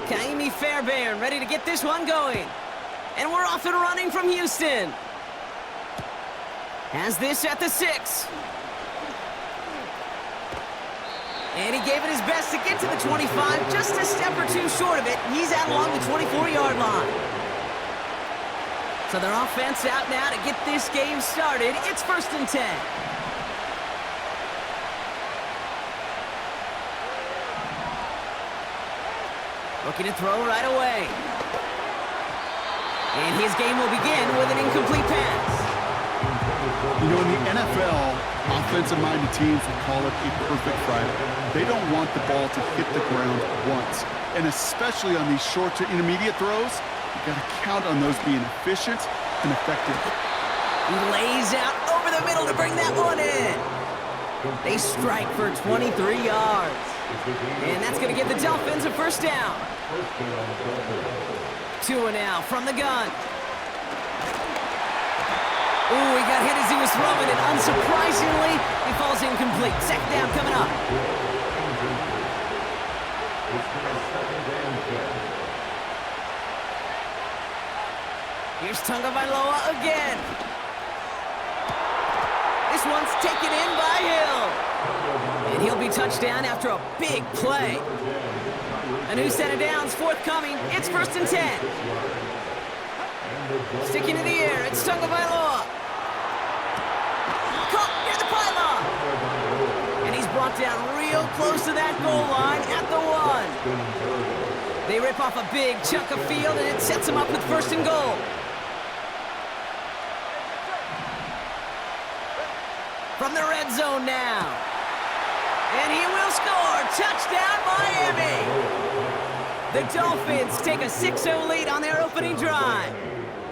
Kaimi Fairbairn ready to get this one going. And we're off and running from Houston. Has this at the 6. And he gave it his best to get to the 25, just a step or two short of it. He's out along the 24-yard line. So their offense out now to get this game started. It's 1st and 10. Looking to throw right away. And his game will begin with an incomplete pass. You know, in the NFL, offensive-minded teams will call it a perfect Friday. They don't want the ball to hit the ground once. And especially on these short to intermediate throws, you've got to count on those being efficient and effective. He lays out over the middle to bring that one in. They strike for 23 yards. And that's going to give the Dolphins a 1st down. 2 now from the gun. Ooh, he got hit as he was throwing it. Unsurprisingly, he falls incomplete. 2nd down coming up. Here's Tagovailoa again. This one's taken in by Hill. And he'll be touchdown after a big play. A new set of downs forthcoming. It's 1st and 10. Sticking to the air, it's Tagovailoa. Caught near the pylon. And he's brought down real close to that goal line at the 1. They rip off a big chunk of field, and it sets him up with 1st and goal. From the red zone now. And he will score. Touchdown, Miami. The Dolphins take a 6-0 lead on their opening drive.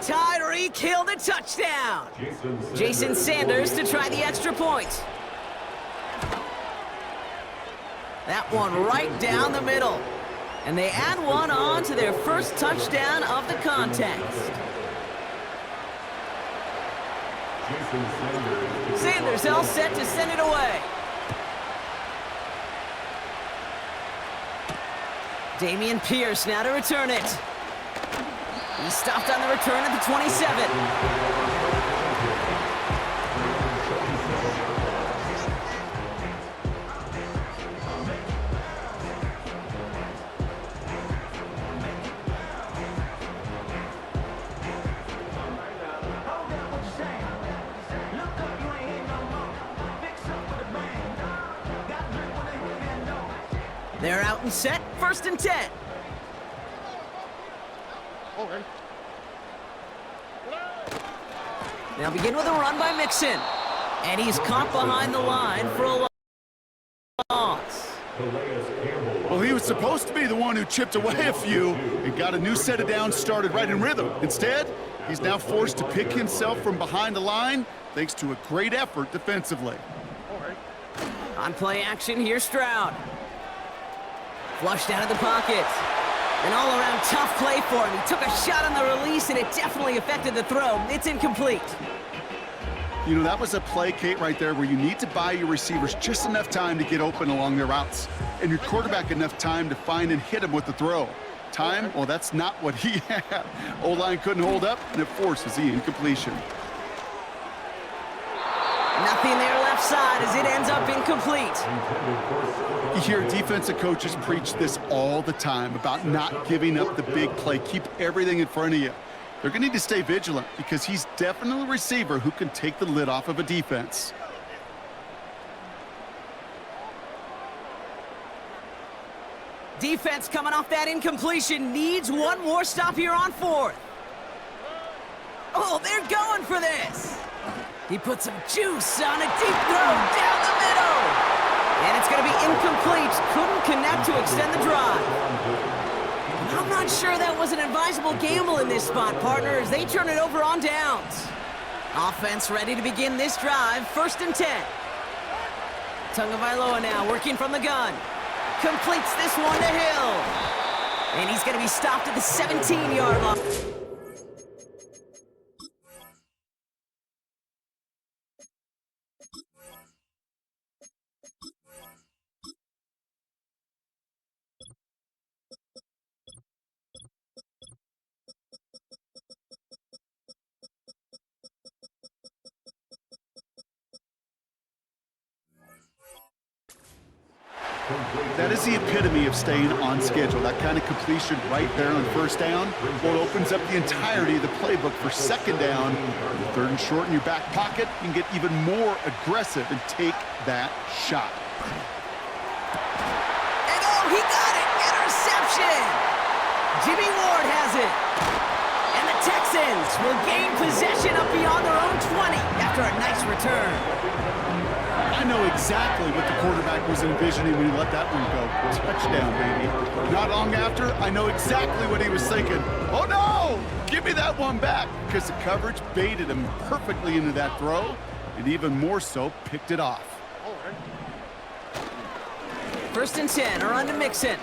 Tyreek Hill the touchdown. Jason Sanders to try the extra point. That one right down the middle. And they add one on to their 1st touchdown of the contest. Sanders all set to send it away. Dameon Pierce now to return it. He stopped on the return at the 27. They're out and set, 1st and 10. Okay. They'll begin with a run by Mixon. And he's caught behind the line for a loss. Well, he was supposed to be the one who chipped away a few and got a new set of downs started right in rhythm. Instead, he's now forced to pick himself from behind the line thanks to a great effort defensively. On play action, here's Stroud. Flushed out of the pocket. An all-around tough play for him. He took a shot on the release, and it definitely affected the throw. It's incomplete. You know, that was a play, Kate, right there, where you need to buy your receivers just enough time to get open along their routes, and your quarterback enough time to find and hit him with the throw. Time, well, that's not what he had. O-line couldn't hold up, and it forces the incompletion. Nothing there left side as it ends up incomplete. You hear defensive coaches preach this all the time about not giving up the big play. Keep everything in front of you. They're going to need to stay vigilant because he's definitely a receiver who can take the lid off of a defense. Defense coming off that incompletion needs one more stop here on 4th. Oh, they're going for this. He put some juice on a deep throw down the middle. And it's going to be incomplete. Couldn't connect to extend the drive. I'm not sure that was an advisable gamble in this spot, partner, as they turn it over on downs. Offense ready to begin this drive. 1st and 10. Tagovailoa now working from the gun. Completes this one to Hill. And he's going to be stopped at the 17-yard line. That is the epitome of staying on schedule. That kind of completion right there on first down, well, it opens up the entirety of the playbook for second down. Third and short in your back pocket, you can get even more aggressive and take that shot. And oh, he got it! Interception! Jimmy Ward has it. And the Texans will gain possession up beyond their own 20 after a nice return. I know exactly what the quarterback was envisioning when he let that one go. Touchdown, baby. Not long after, I know exactly what he was thinking. Oh, no! Give me that one back, because the coverage baited him perfectly into that throw, and even more so, picked it off. First and 10, around to Mixon.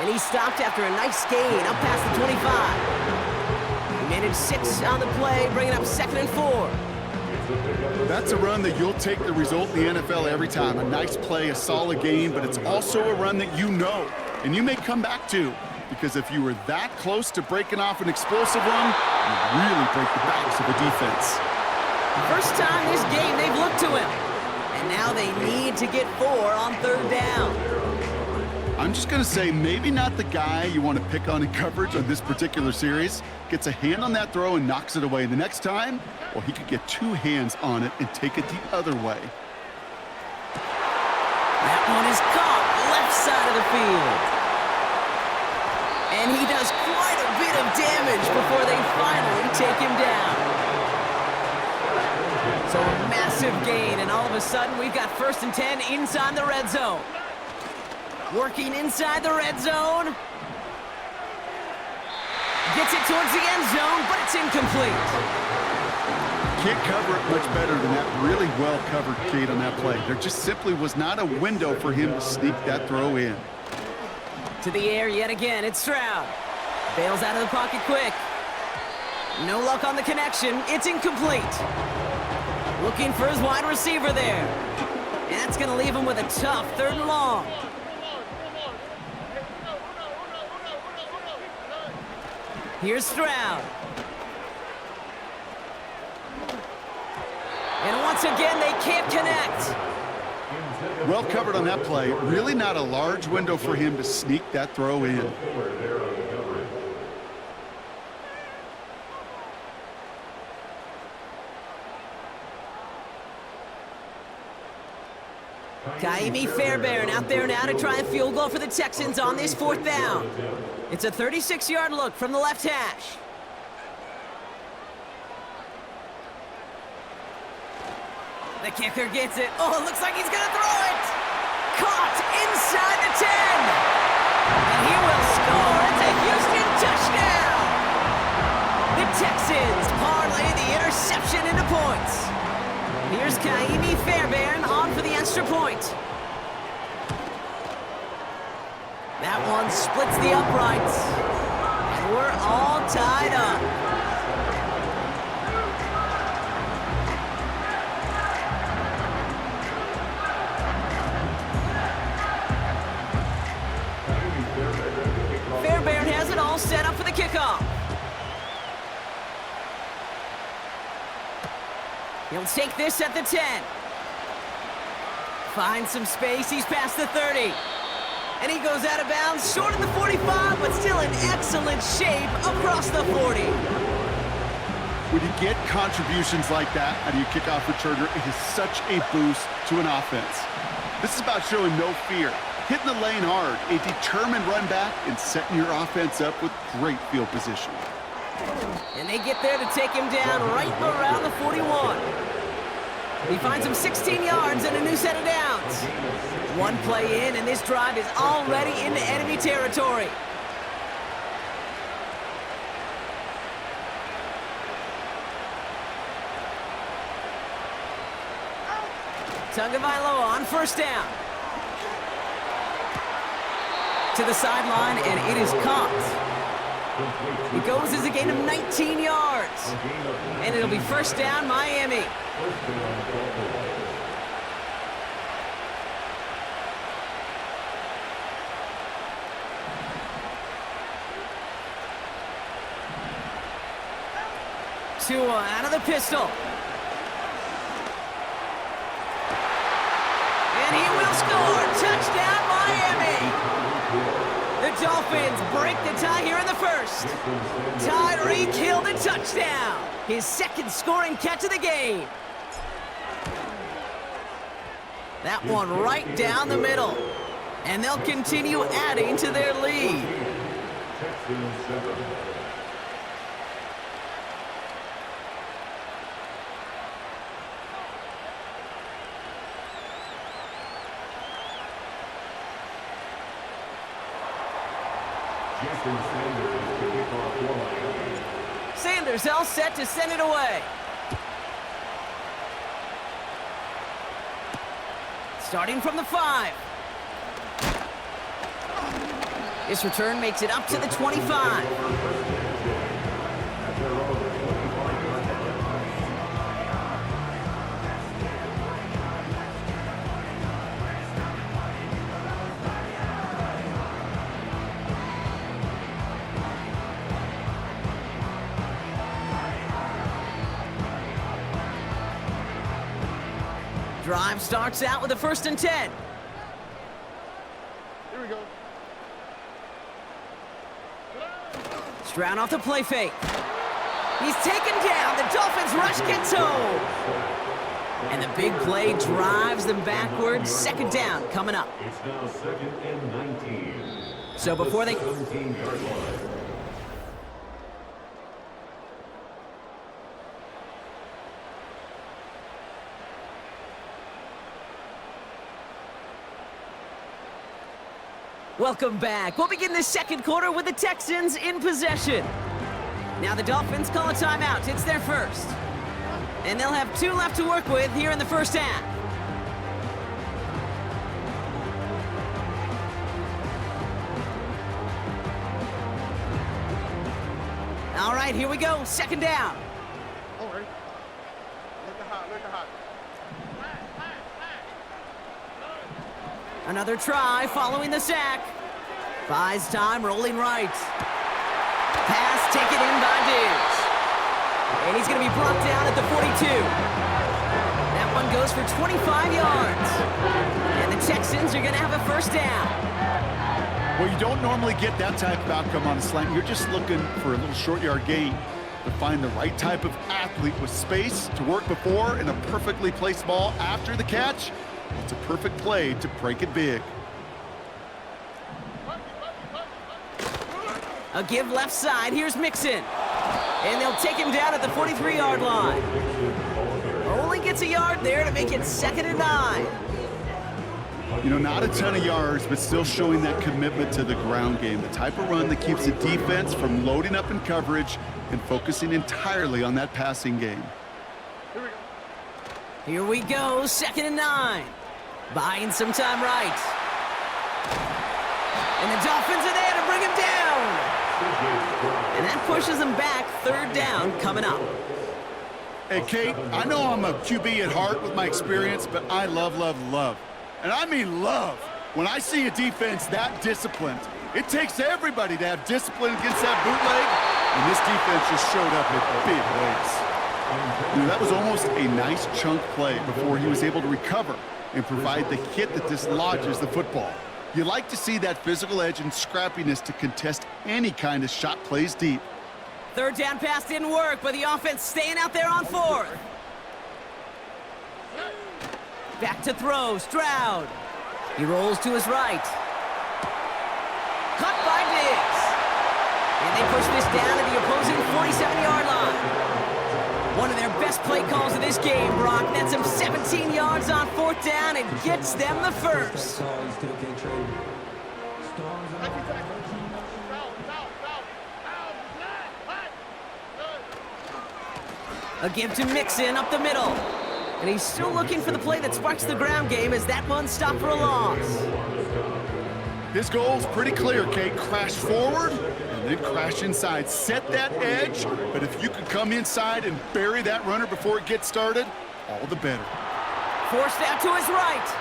And he stopped after a nice gain up past the 25. He managed 6 on the play, bringing up 2nd and 4. That's a run that you'll take the result in the NFL every time. A nice play, a solid game, but it's also a run that you know, and you may come back to, because if you were that close to breaking off an explosive run, you really break the backs of a defense. First time this game they've looked to him, and now they need to get 4 on 3rd down. I'm just going to say maybe not the guy you want to pick on in coverage on this particular series. Gets a hand on that throw and knocks it away. The next time, well, he could get 2 hands on it and take it the other way. That one is caught left side of the field. And he does quite a bit of damage before they finally take him down. So a massive gain, and all of a sudden we've got 1st and 10 inside the red zone. Working inside the red zone. Gets it towards the end zone, but it's incomplete. Can't cover it much better than that. Really well covered, Kate, on that play. There just simply was not a window for him to sneak that throw in. To the air yet again, it's Stroud. Bails out of the pocket quick. No luck on the connection. It's incomplete. Looking for his wide receiver there. And that's going to leave him with a tough 3rd and long. Here's Stroud. And once again, they can't connect. Well covered on that play. Really not a large window for him to sneak that throw in. Kaimi Fairbairn out there now to try a field goal for the Texans on this 4th down. It's a 36-yard look from the left hash. The kicker gets it. Oh, it looks like he's going to throw it. Caught inside the 10. And he will score. It's a Houston touchdown. The Texans parlay the interception into points. Here's Kaimi Fairbairn on for the extra point. That one splits the uprights. And we're all tied up. Fairbairn has it all set up for the kickoff. He'll take this at the 10. Finds some space, he's past the 30. And he goes out of bounds, short of the 45, but still in excellent shape across the 40. When you get contributions like that out of your kickoff returner, it is such a boost to an offense. This is about showing no fear, hitting the lane hard, a determined run back, and setting your offense up with great field position. And they get there to take him down right around the 41. He finds him 16 yards and a new set of downs. One play in, and this drive is already into enemy territory. Tagovailoa on 1st down. To the sideline, and it is caught. He goes as a gain of 19 yards. And it'll be 1st down, Miami. Tua out of the pistol. And he will score. Touchdown, Miami. Dolphins break the tie here in the first. Tyreek Hill the touchdown. His second scoring catch of the game. That one right down the middle. And they'll continue adding to their lead. Sanders all set to send it away. Starting from the 5. This return makes it up to the 25. Drive starts out with a 1st and 10. Here we go. Stroud off the play fake. He's taken down. The Dolphins rush gets home. And the big play drives them backwards. 2nd down coming up. It's now 2nd and 19. So before they... 17-yard line. Welcome back. We'll begin the second quarter with the Texans in possession. Now the Dolphins call a timeout. It's their first. And they'll have 2 left to work with here in the first half. All right, here we go. 2nd down. All right. Look at hot, look at hot. Another try following the sack. Buys time, rolling right. Pass taken in by Diggs. And he's going to be brought down at the 42. That one goes for 25 yards. And the Texans are going to have a 1st down. Well, you don't normally get that type of outcome on a slant. You're just looking for a little short yard gain. To find the right type of athlete with space to work before and a perfectly placed ball after the catch. It's a perfect play to break it big. A give left side. Here's Mixon. And they'll take him down at the 43-yard line. Only gets a yard there to make it 2nd and 9. You know, not a ton of yards, but still showing that commitment to the ground game. The type of run that keeps the defense from loading up in coverage and focusing entirely on that passing game. Here we go, 2nd and 9. Buying some time right. And the Dolphins are there to bring him down. And that pushes him back. 3rd down coming up. Hey, Kate, I know I'm a QB at heart with my experience, but I love, love, love. And I mean love. When I see a defense that disciplined, it takes everybody to have discipline against that bootleg, and this defense just showed up in big ways. You know, that was almost a nice chunk play before he was able to recover and provide the hit that dislodges the football. You like to see that physical edge and scrappiness to contest any kind of shot plays deep. 3rd down pass didn't work, but the offense staying out there on 4th. Back to throw, Stroud. He rolls to his right. Cut by Diggs. And they push this down to the opposing 47-yard line. One of their best play calls of this game, Brock. Nets him 17 yards on 4th down and gets them the 1st. A give to Mixon up the middle. And he's still looking for the play that sparks the ground game as that one stopped for a loss. His goal's pretty clear, Kate. Crash forward and then crash inside. Set that edge, but if you could come inside and bury that runner before it gets started, all the better. Forced out to his right.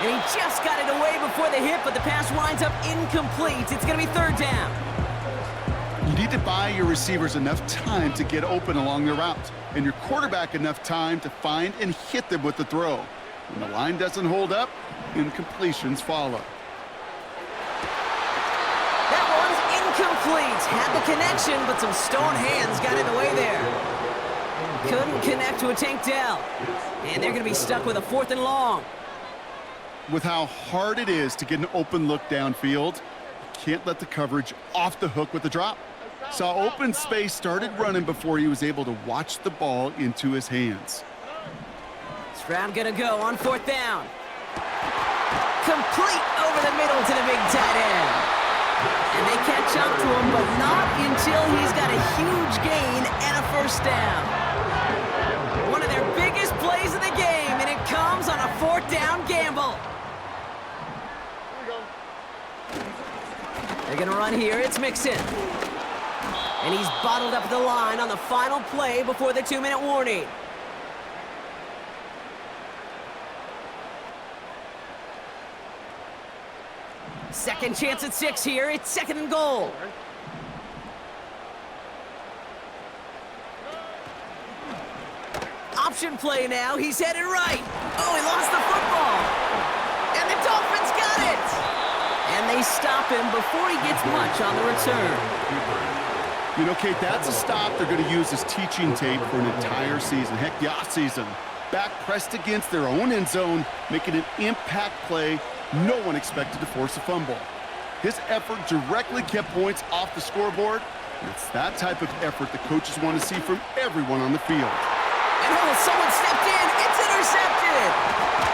And he just got it away before the hit, but the pass winds up incomplete. It's going to be 3rd down. You need to buy your receivers enough time to get open along their route, and your quarterback enough time to find and hit them with the throw. When the line doesn't hold up, incompletions follow. incomplete. Had the connection, but some stone hands got in the way there. Couldn't connect to a tank down. And they're going to be stuck with a 4th and long. With how hard it is to get an open look downfield, you can't let the coverage off the hook with the drop. Saw open space, started running before he was able to watch the ball into his hands. Stroud gonna go on 4th down. Complete over the middle to the big tight end. And they catch up to him, but not until he's got a huge gain and a 1st down. One of their biggest plays of the game, and it comes on a 4th down gamble. They're gonna run here, it's Mixon. And he's bottled up at the line on the final play before the 2-minute warning. Second chance at 6 here. It's 2nd and goal. Option play now. He's headed right. Oh, he lost the football. And the Dolphins got it. And they stop him before he gets much on the return. You know, Kate, that's a stop they're going to use as teaching tape for an entire season. Heck, the offseason. Back pressed against their own end zone, making an impact play no one expected to force a fumble. His effort directly kept points off the scoreboard, and it's that type of effort the coaches want to see from everyone on the field. And oh, someone stepped in. It's intercepted.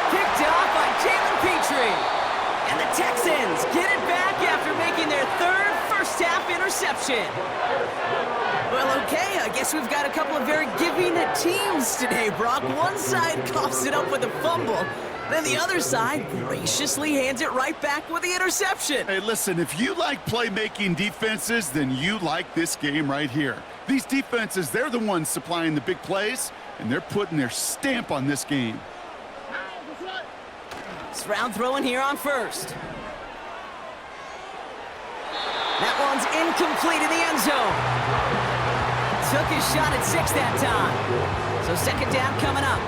Picked off by Jalen Petrie. And the Texans get it back after making their 3rd first-half interception. Well, okay, I guess we've got a couple of very giving teams today, Brock. One side coughs it up with a fumble, then the other side graciously hands it right back with the interception. Hey, listen, if you like playmaking defenses, then you like this game right here. These defenses, they're the ones supplying the big plays, and they're putting their stamp on this game. Stroud throwing here on 1st. That one's incomplete in the end zone. Took his shot at 6 that time. So 2nd down coming up.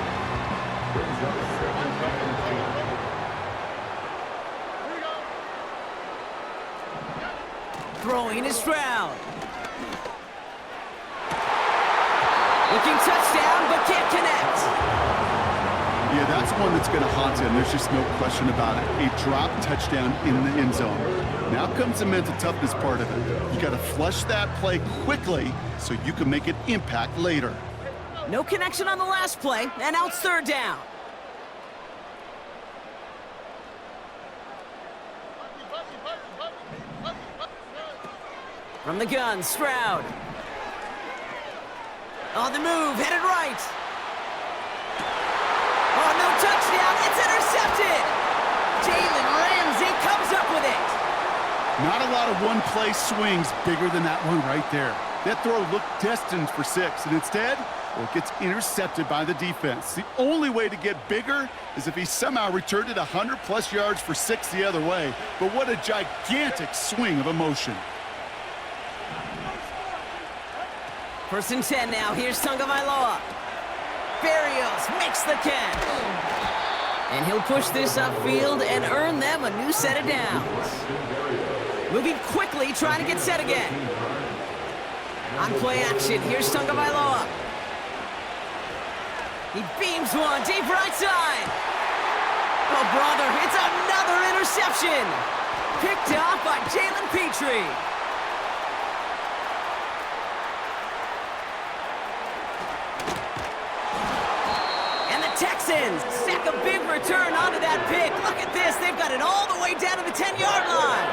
Throwing is Stroud. Looking touchdown, but can't connect. Yeah, that's one that's going to haunt him. There's just no question about it. A drop touchdown in the end zone. Now comes the mental toughness part of it. You got to flush that play quickly so you can make an impact later. No connection on the last play, and now it's 3rd down. From the gun, Stroud. On the move, headed right. Oh, no touchdown. It's intercepted. Jalen Ramsey comes up with it. Not a lot of one-play swings bigger than that one right there. That throw looked destined for 6, and instead, well, it gets intercepted by the defense. The only way to get bigger is if he somehow returned it 100-plus yards for 6 the other way. But what a gigantic swing of emotion. 1st and 10 now. Here's Tagovailoa. Barrios makes the catch. And he'll push this upfield and earn them a new set of downs. Moving quickly, trying to get set again. On play action, here's Tagovailoa. He beams one deep right side. Oh, brother, it's another interception. Picked off by Jalen Petrie. Texans sack a big return onto that pick. Look at this. They've got it all the way down to the 10-yard line.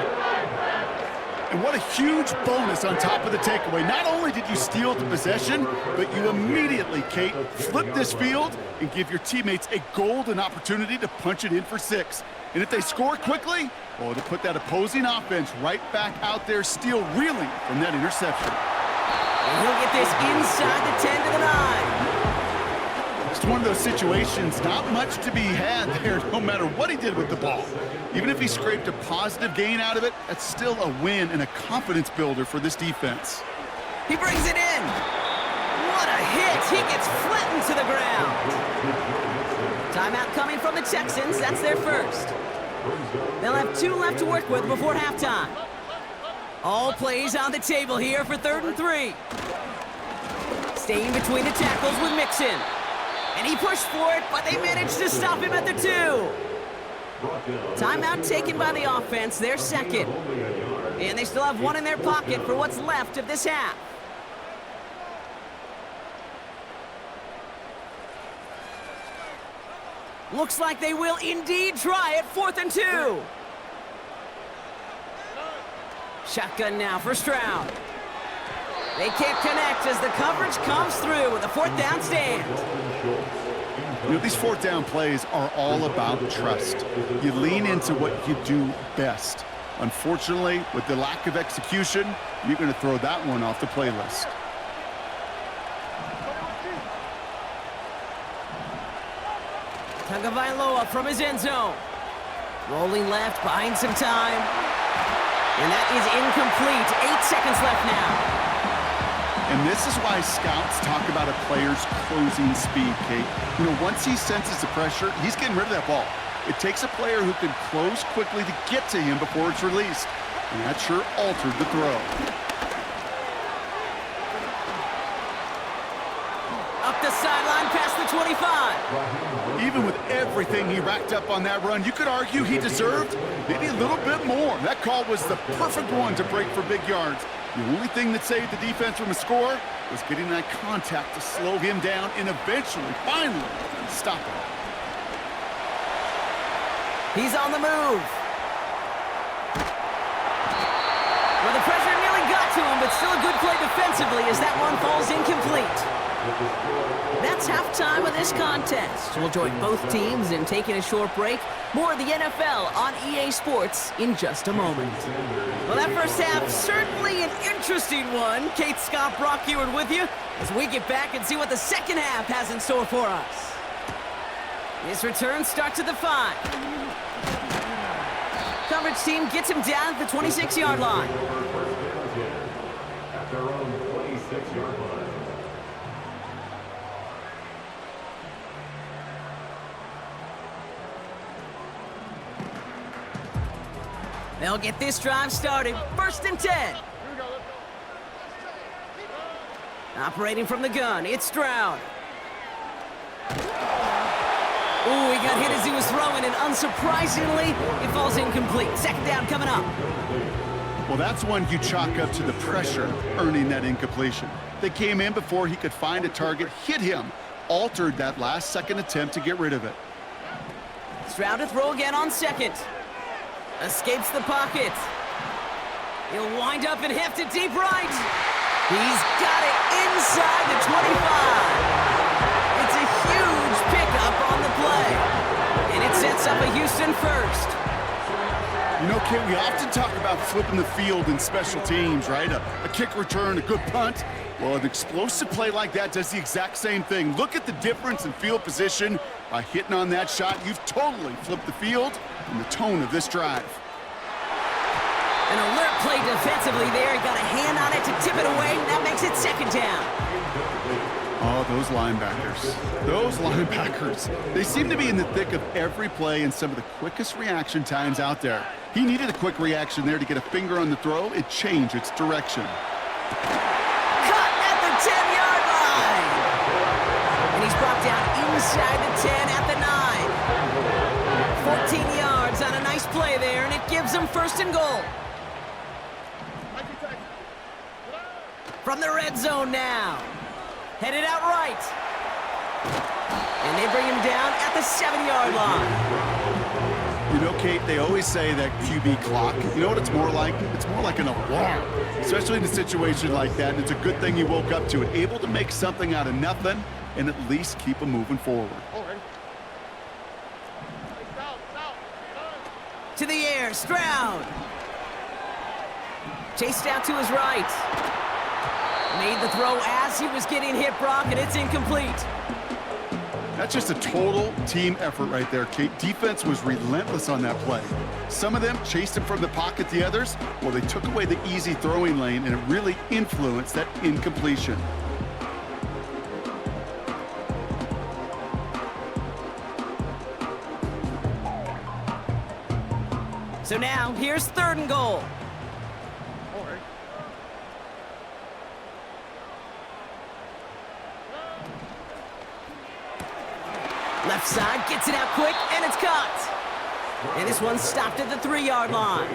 And what a huge bonus on top of the takeaway. Not only did you steal the possession, but you immediately, Kate, flip this field and give your teammates a golden opportunity to punch it in for 6. And if they score quickly, well, to put that opposing offense right back out there, still reeling from that interception. And he'll get this inside the 10 to the 9. It's one of those situations, not much to be had there, no matter what he did with the ball. Even if he scraped a positive gain out of it, that's still a win and a confidence builder for this defense. He brings it in. What a hit. He gets flattened to the ground. Timeout coming from the Texans. That's their 1st. They'll have 2 left to work with before halftime. All plays on the table here for 3rd and 3. Staying between the tackles with Mixon. And he pushed for it, but they managed to stop him at the 2. Timeout taken by the offense, their second. And they still have one in their pocket for what's left of this half. Looks like they will indeed try it, 4th and 2. Shotgun now for Stroud. They can't connect as the coverage comes through with a 4th down stand. You know, these 4th down plays are all about trust. You lean into what you do best. Unfortunately, with the lack of execution, you're going to throw that one off the playlist. Tagovailoa from his end zone. Rolling left, buying some time. And that is incomplete. 8 seconds left now. And this is why scouts talk about a player's closing speed, Kate. You know, once he senses the pressure, he's getting rid of that ball. It takes a player who can close quickly to get to him before it's released. And that sure altered the throw. Up the sideline past the 25. Even with everything he racked up on that run, you could argue he deserved maybe a little bit more. That call was the perfect one to break for big yards. The only thing that saved the defense from a score was getting that contact to slow him down and eventually, finally, stop him. He's on the move. Well, the pressure nearly got to him, but still a good play defensively as that one falls incomplete. That's halftime of this contest. We'll join both teams in taking a short break. More of the NFL on EA Sports in just a moment. Well, that first half, certainly an interesting one. Kate, Scott, Brock Heward with you as we get back and see what the second half has in store for us. This return starts at the 5. Coverage team gets him down at the 26-yard line. At their own 26-yard line. They'll get this drive started. 1st and 10. Operating from the gun, it's Stroud. Ooh, he got hit as he was throwing, and unsurprisingly, it falls incomplete. 2nd down coming up. Well, that's one you chalk up to the pressure earning that incompletion. They came in before he could find a target, hit him, altered that last-second attempt to get rid of it. Stroud to throw again on 2nd. Escapes the pocket. He'll wind up and heft it deep right. He's got it inside the 25. It's a huge pickup on the play. And it sets up a Houston first. You know, Kate, we often talk about flipping the field in special teams, right? A kick return, a good punt. Well, an explosive play like that does the exact same thing. Look at the difference in field position. By hitting on that shot, you've totally flipped the field and the tone of this drive. An alert play defensively there. He got a hand on it to tip it away. That makes it 2nd down. Oh, those linebackers. Those linebackers. They seem to be in the thick of every play and some of the quickest reaction times out there. He needed a quick reaction there to get a finger on the throw. It changed its direction. Cut at the 10-yard line. And he's brought down inside the 10 at the 9. 14 yards on a nice play there, and it gives them 1st and goal. From the red zone now. Headed out right. And they bring him down at the 7-yard line. You know, Kate, they always say that QB clock, you know what it's more like? It's more like an alarm, especially in a situation like that. And it's a good thing he woke up to it, able to make something out of nothing and at least keep him moving forward. To the air, Stroud. Chased out to his right. Made the throw as he was getting hit, Brock, and it's incomplete. That's just a total team effort right there, Kate. Defense was relentless on that play. Some of them chased him from the pocket, the others, well, they took away the easy throwing lane, and it really influenced that incompletion. So now, here's 3rd and goal. Left side, gets it out quick, and it's caught. And this one's stopped at the 3-yard line.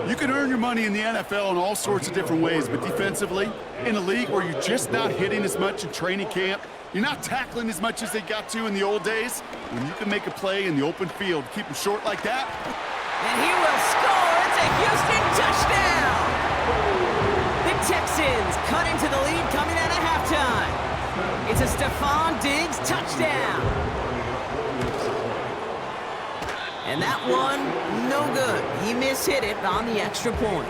You can earn your money in the NFL in all sorts of different ways, but defensively, in a league where you're just not hitting as much in training camp, you're not tackling as much as they got to in the old days, when you can make a play in the open field, keep them short like that. And he will score. It's a Houston touchdown. The Texans cut into the lead coming out of halftime. It's a Stephon Diggs touchdown. And that one, no good. He mishit it on the extra point.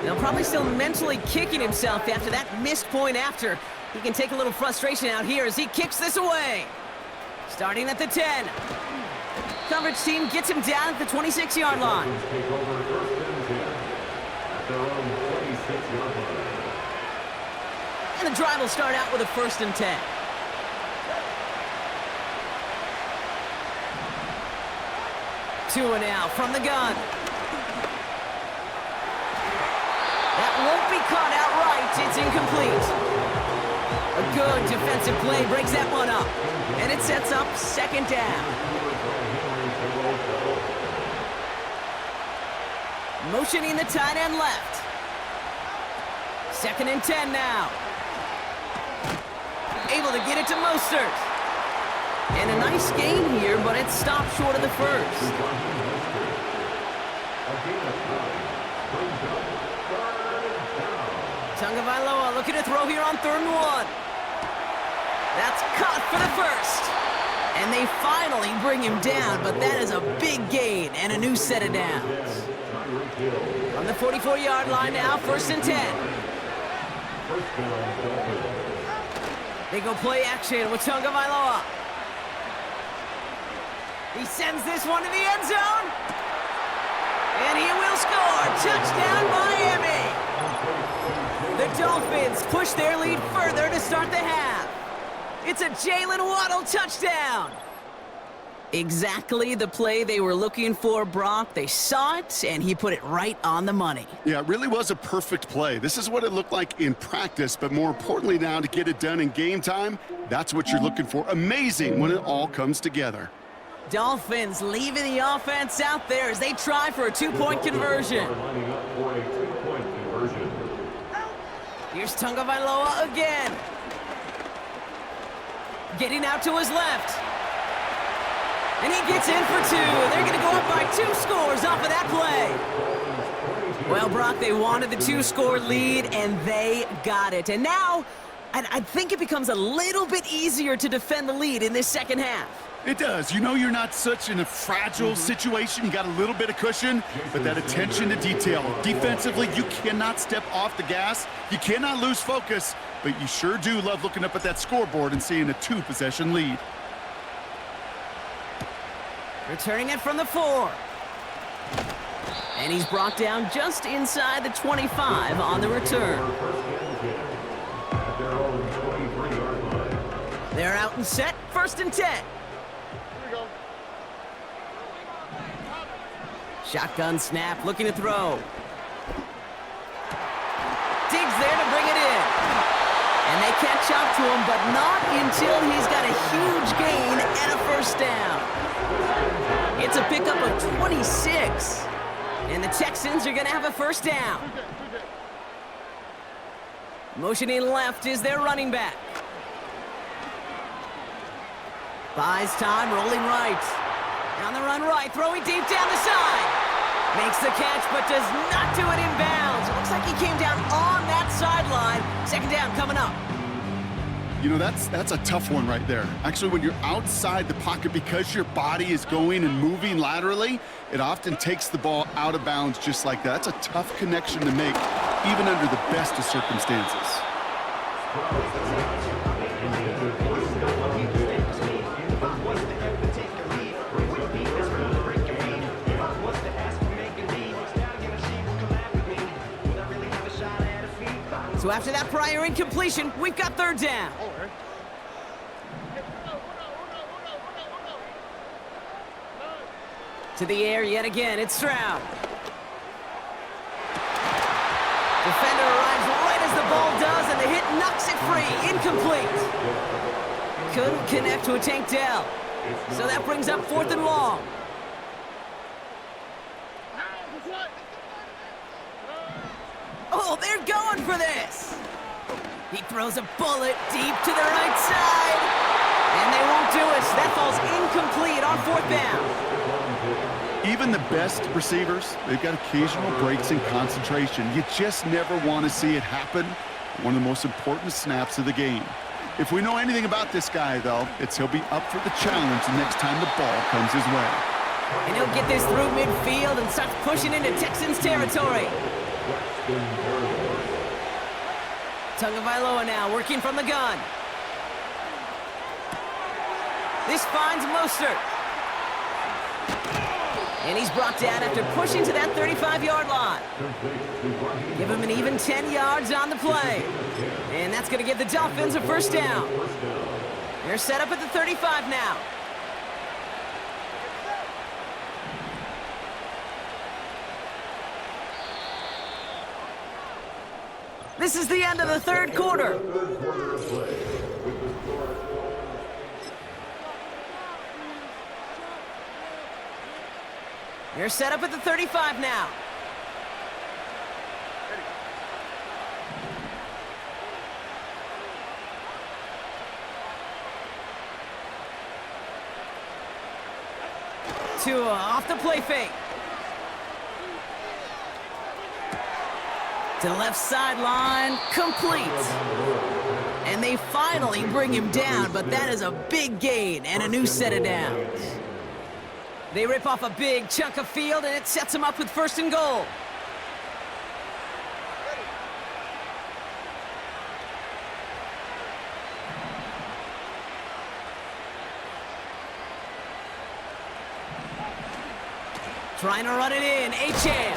Now probably still mentally kicking himself after that missed point after. He can take a little frustration out here as he kicks this away. Starting at the 10. Coverage team gets him down at the 26-yard line. And the drive will start out with a 1st and 10. Tua now from the gun. That won't be caught outright. It's incomplete. A good defensive play breaks that one up. And it sets up 2nd down. Motioning the tight end left. 2nd and 10 now. Able to get it to Mostert. And a nice gain here, but it stopped short of the 1st. Tagovailoa looking to throw here on 3rd and 1. That's caught for the 1st. And they finally bring him down, but that is a big gain and a new set of downs. On the 44-yard line now, 1st and 10. They go play action with Tagovailoa. He sends this one to the end zone. And he will score. Touchdown, Miami. The Dolphins push their lead further to start the half. It's a Jalen Waddle touchdown. Exactly the play they were looking for, Brock. They saw it, and he put it right on the money. Yeah, it really was a perfect play. This is what it looked like in practice, but more importantly now to get it done in game time, that's what you're looking for. Amazing when it all comes together. Dolphins leaving the offense out there as they try for a 2-point conversion. Here's Tagovailoa again. Getting out to his left. And he gets in for 2. They're going to go up by 2 scores off of that play. Well, Brock, they wanted the 2-score lead, and they got it. And now, I think it becomes a little bit easier to defend the lead in this 2nd half. It does. You know you're not such in a fragile situation. You got a little bit of cushion, but that attention to detail. Defensively, you cannot step off the gas. You cannot lose focus, but you sure do love looking up at that scoreboard and seeing a 2-possession lead. Returning it from the 4. And he's brought down just inside the 25 on the return. They're out and set. 1st and 10. Shotgun snap, looking to throw. Diggs there to bring it in. And they catch up to him, but not until he's got a huge gain and a 1st down. It's a pickup of 26. And the Texans are going to have a 1st down. Motioning left is their running back. Buys time, rolling right. Down the run right, throwing deep down the side. Makes the catch, but does not do it in bounds. It looks like he came down on that sideline. 2nd down coming up. You know, that's a tough one right there. Actually, when you're outside the pocket, because your body is going and moving laterally, it often takes the ball out of bounds just like that. That's a tough connection to make, even under the best of circumstances. So after that prior incompletion, we've got 3rd down. To the air yet again, it's Stroud. Defender arrives right as the ball does. knocks it free, incomplete. Couldn't connect to a Tank Dell. So that brings up 4th and long. Oh, they're going for this. He throws a bullet deep to the right side. And they won't do it. That falls incomplete on 4th down. Even the best receivers, they've got occasional breaks in concentration. You just never want to see it happen. One of the most important snaps of the game. If we know anything about this guy, though, it's he'll be up for the challenge the next time the ball comes his way. And he'll get this through midfield and start pushing into Texans territory. Tagovailoa now working from the gun. This finds Mostert. And he's brought down after pushing to that 35-yard line. Give him an even 10 yards on the play. And that's going to give the Dolphins a 1st down. They're set up at the 35 now. This is the end of the 3rd quarter. They're set up at the 35 now. Tua off the play fake. To the left sideline, complete. And they finally bring him down, but that is a big gain and a new set of downs. They rip off a big chunk of field, and it sets them up with 1st and goal. Trying to run it in, Achane.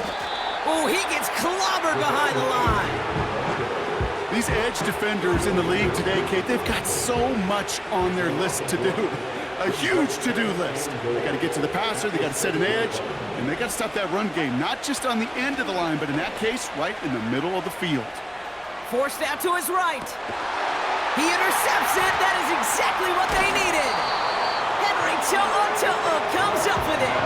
Oh, he gets clobbered behind the line. These edge defenders in the league today, Kate, they've got so much on their list to do. A huge to-do list. They got to get to the passer, they got to set an edge, and they got to stop that run game, not just on the end of the line, but in that case, right in the middle of the field. Forced out to his right. He intercepts it. That is exactly what they needed. Henry To'o comes up with it.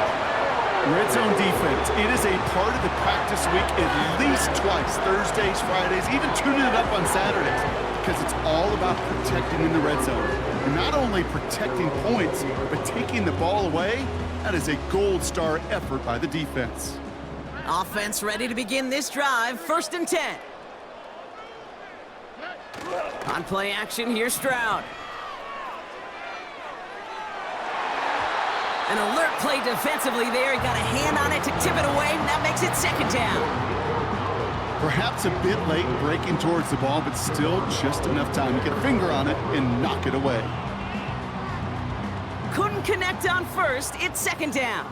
Red zone defense, it is a part of the practice week at least twice, Thursdays, Fridays, even tuning it up on Saturdays, because it's all about protecting in the red zone. And not only protecting points, but taking the ball away. That is a gold star effort by the defense. Offense ready to begin this drive, 1st and 10. On play action, here's Stroud. An alert play defensively there. He got a hand on it to tip it away, and that makes it 2nd down. Perhaps a bit late breaking towards the ball, but still just enough time to get a finger on it and knock it away. Couldn't connect on 1st. It's 2nd down.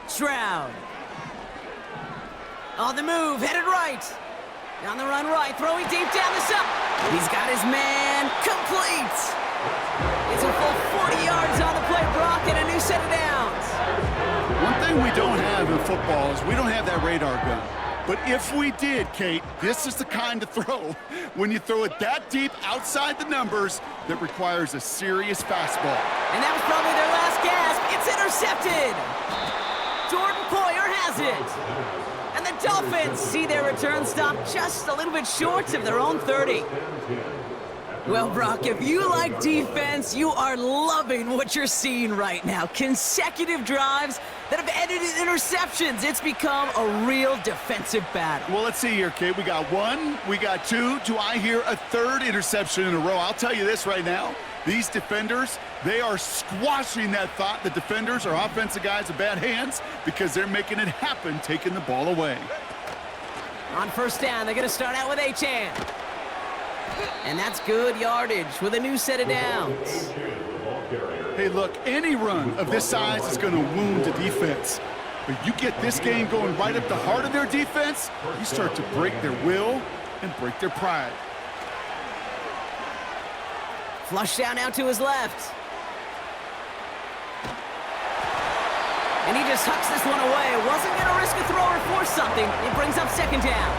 Stroud. On the move, headed right. On the run right, throwing deep down the side. He's got his man, complete. It's a full 40 yards on the play, Brock, and a new set of downs. One thing we don't have in football is we don't have that radar gun. But if we did, Kate, this is the kind of throw, when you throw it that deep outside the numbers, that requires a serious fastball. And that was probably their last gasp. It's intercepted. Jordan Poyer has it. And the Dolphins see their return stop just a little bit short of their own 30. Well, Brock, if you like defense, you are loving what you're seeing right now. Consecutive drives that have ended in interceptions. It's become a real defensive battle. Well, let's see here, Kate. We got 1, we got 2. Do I hear a 3rd interception in a row? I'll tell you this right now. These defenders, they are squashing that thought that defenders are offensive guys with bad hands because they're making it happen, taking the ball away. On 1st down, they're going to start out with Achane. And that's good yardage with a new set of downs. Hey, look, any run of this size is going to wound the defense. But you get this game going right up the heart of their defense, you start to break their will and break their pride. Flush down out to his left. And he just hucks this one away. Wasn't going to risk a throw or force something. It brings up second down.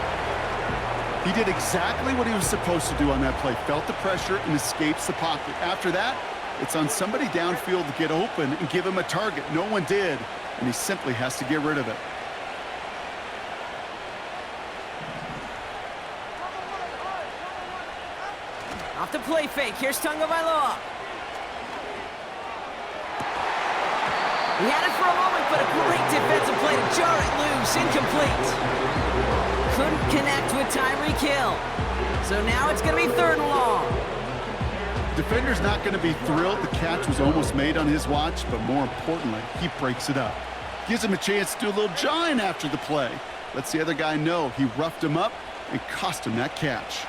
He did exactly what he was supposed to do on that play. Felt the pressure and escapes the pocket. After that, it's on somebody downfield to get open and give him a target. No one did, and he simply has to get rid of it. Off the play fake. Here's Tagovailoa. He had it for a moment, but a great defensive play to jar it loose. Incomplete. Couldn't connect with Tyreek Hill. So now it's going to be third and long. Defender's not going to be thrilled. The catch was almost made on his watch, but more importantly, he breaks it up. Gives him a chance to do a little jawing after the play. Lets the other guy know he roughed him up and cost him that catch.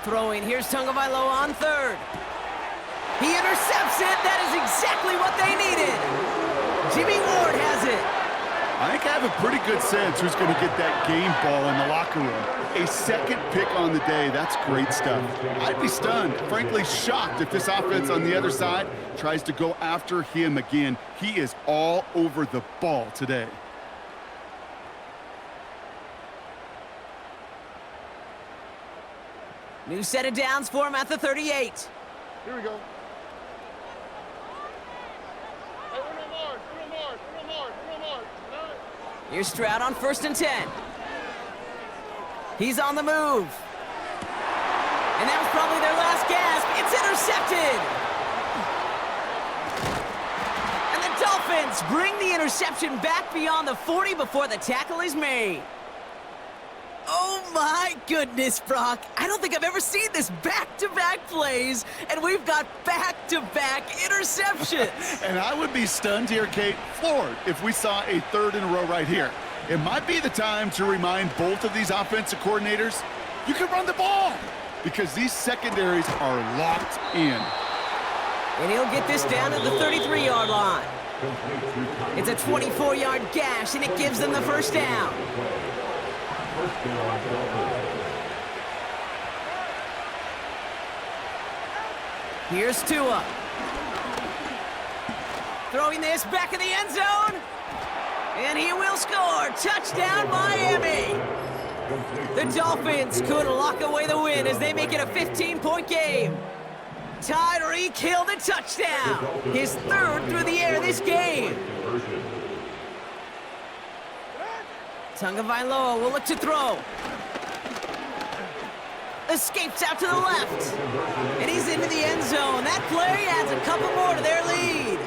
Throwing. Here's Tagovailoa on third. He intercepts it. That is exactly what they needed. Jimmy Ward has it. I think I have a pretty good sense who's going to get that game ball in the locker room. A second pick on the day. That's great stuff. I'd be stunned, frankly shocked, if this offense on the other side tries to go after him again. He is all over the ball today. New set of downs for him at the 38. Here we go. Hey, we're no more. We're no more. We're no more. We're no more. Here's Stroud on 1st and 10. He's on the move. And that was probably their last gasp. It's intercepted. And the Dolphins bring the interception back beyond the 40 before the tackle is made. Oh my goodness, Brock. I don't think I've ever seen this back-to-back plays, and we've got back-to-back interceptions. And I would be stunned here, Kate, floored, if we saw a third in a row right here. It might be the time to remind both of these offensive coordinators, you can run the ball, because these secondaries are locked in. And he'll get this down to the 33-yard line. It's a 24-yard gash, and it gives them the first down. Here's Tua. Throwing this back in the end zone. And he will score. Touchdown, Miami. The Dolphins could lock away the win as they make it a 15-point game. Tyreek Hill the touchdown. His third through the air this game. Tagovailoa will look to throw. Escapes out to the left. And he's into the end zone. That play adds a couple more to their lead.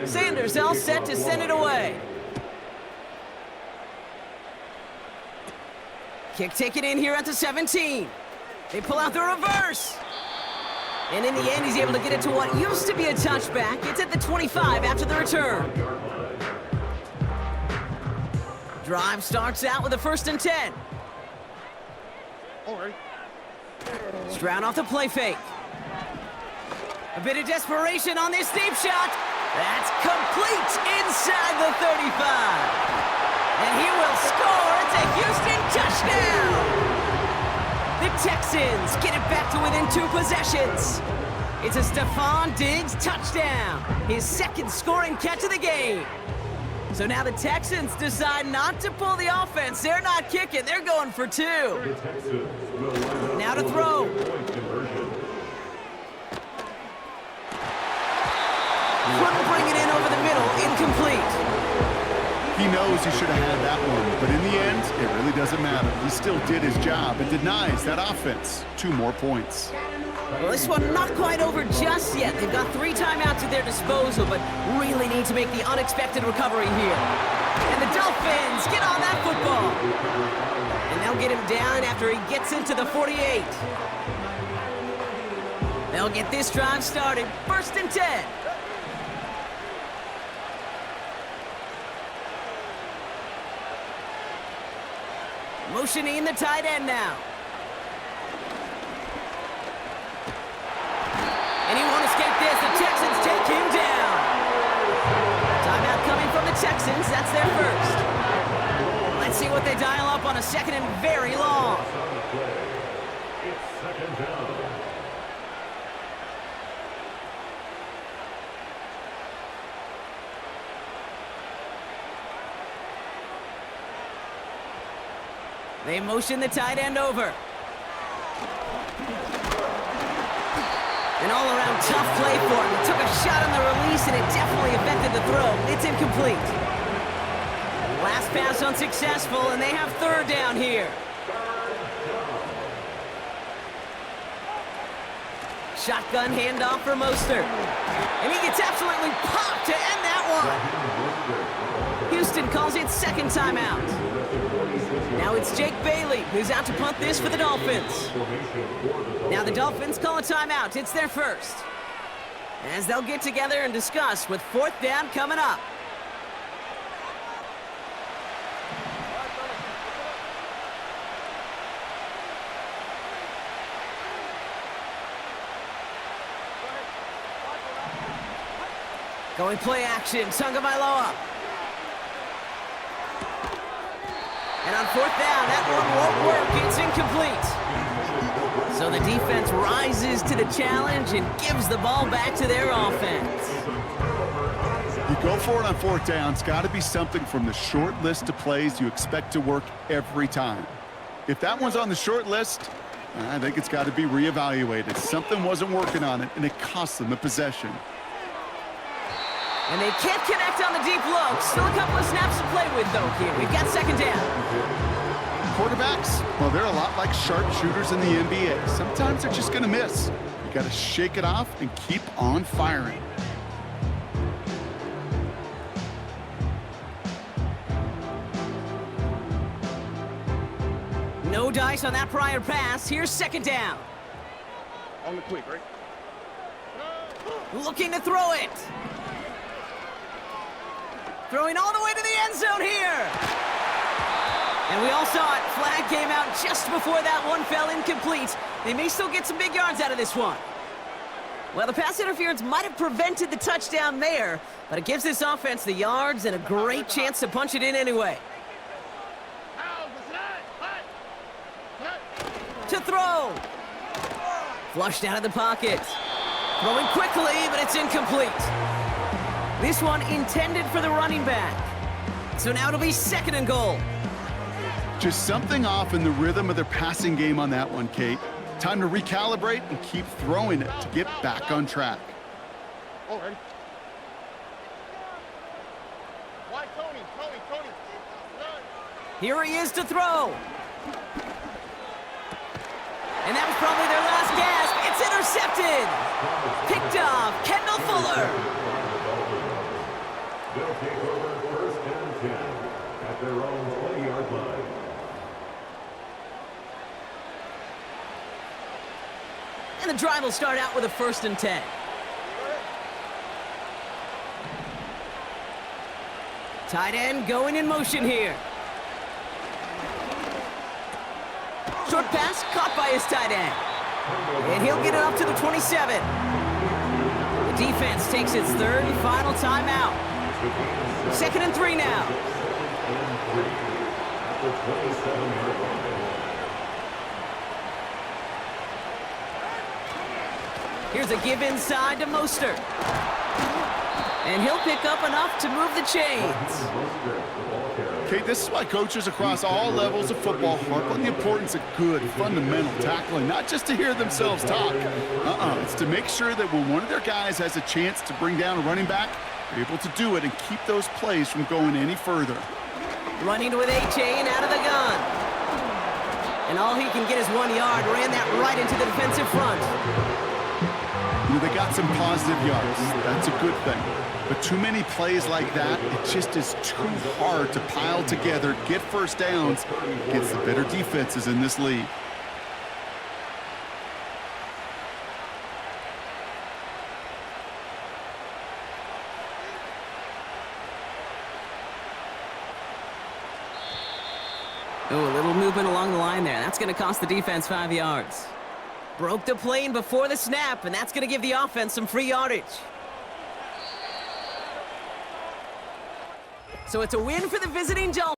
Sanders all set to send it away. Kick taken in here at the 17. They pull out the reverse. And in the end, he's able to get it to what used to be a touchback. It's at the 25 after the return. Drive starts out with a 1st and 10. All right. Stroud off the play fake. A bit of desperation on this deep shot. That's complete inside the 35. And he will score. It's a Houston touchdown. The Texans get it back to within 2 possessions. It's a Stephon Diggs touchdown. His second scoring catch of the game. So now the Texans decide not to pull the offense. They're not kicking. They're going for 2. Now to throw. Couldn't bring it in over the middle. Incomplete. He knows he should have had that one, but in the end, it really doesn't matter. He still did his job and denies that offense 2 more points. Well, this one not quite over just yet. They've got 3 timeouts at their disposal, but really need to make the unexpected recovery here. And the Dolphins get on that football. And they'll get him down after he gets into the 48. They'll get this drive started. 1st and 10. Motioning the tight end now. And he won't escape this. The Texans take him down. Timeout coming from the Texans. Texans. That's their first. Let's see what they dial up on a second and very long. It's second down. They motion the tight end over. An all-around tough play for him. He took a shot on the release, and it definitely affected the throw. It's incomplete. Last pass unsuccessful, and they have third down here. Shotgun handoff for Mostert. And he gets absolutely popped to end that one. Houston calls it second timeout. Now it's Jake Bailey, who's out to punt this for the Dolphins. Now the Dolphins call a timeout. It's their first. As they'll get together and discuss with fourth down coming up. Going play action, Tagovailoa. And on fourth down, that one won't work. It's incomplete. So the defense rises to the challenge and gives the ball back to their offense. You go for it on fourth down. It's got to be something from the short list of plays you expect to work every time. If that one's on the short list, I think it's got to be reevaluated. Something wasn't working on it, and it cost them the possession. And they can't connect on the deep look. Still a couple of snaps to play with, though, here. We've got second down. Quarterbacks, well, they're a lot like sharpshooters in the NBA. Sometimes they're just going to miss. You got to shake it off and keep on firing. No dice on that prior pass. Here's second down. On the quick, right? Looking to throw it. Throwing all the way to the end zone here. And we all saw it. Flag came out just before that one fell incomplete. They may still get some big yards out of this one. Well, the pass interference might have prevented the touchdown there, but it gives this offense the yards and a great chance to punch it in anyway. To throw. Flushed out of the pocket. Throwing quickly, but it's incomplete. This one intended for the running back. So now it'll be second and goal. Just something off in the rhythm of their passing game on that one, Kate. Time to recalibrate and keep throwing it to get back on track. All right. Why, Tony? Here he is to throw. And that was probably their last gasp. It's intercepted. Picked off Kendall Fuller. They'll take over first and 10 at their own 20-yard line. And the drive will start out with a first and 10. Tight end going in motion here. Short pass caught by his tight end. And he'll get it up to the 27. The defense takes its third and final timeout. Second and 3 now. Here's a give inside to Mostert. And he'll pick up enough to move the chains. Kate, this is why coaches across all levels of football harp on the importance of good, fundamental tackling, not just to hear themselves talk. It's to make sure that when one of their guys has a chance to bring down a running back, they're able to do it and keep those plays from going any further. Running with A-Chain and out of the gun. And all he can get is 1 yard. Ran that right into the defensive front. You know, they got some positive yards. That's a good thing. But too many plays like that, it just is too hard to pile together, get first downs against the better defenses in this league. Oh, a little movement along the line there. That's going to cost the defense 5 yards. Broke the plane before the snap, and that's going to give the offense some free yardage. So it's a win for the visiting Dolphins.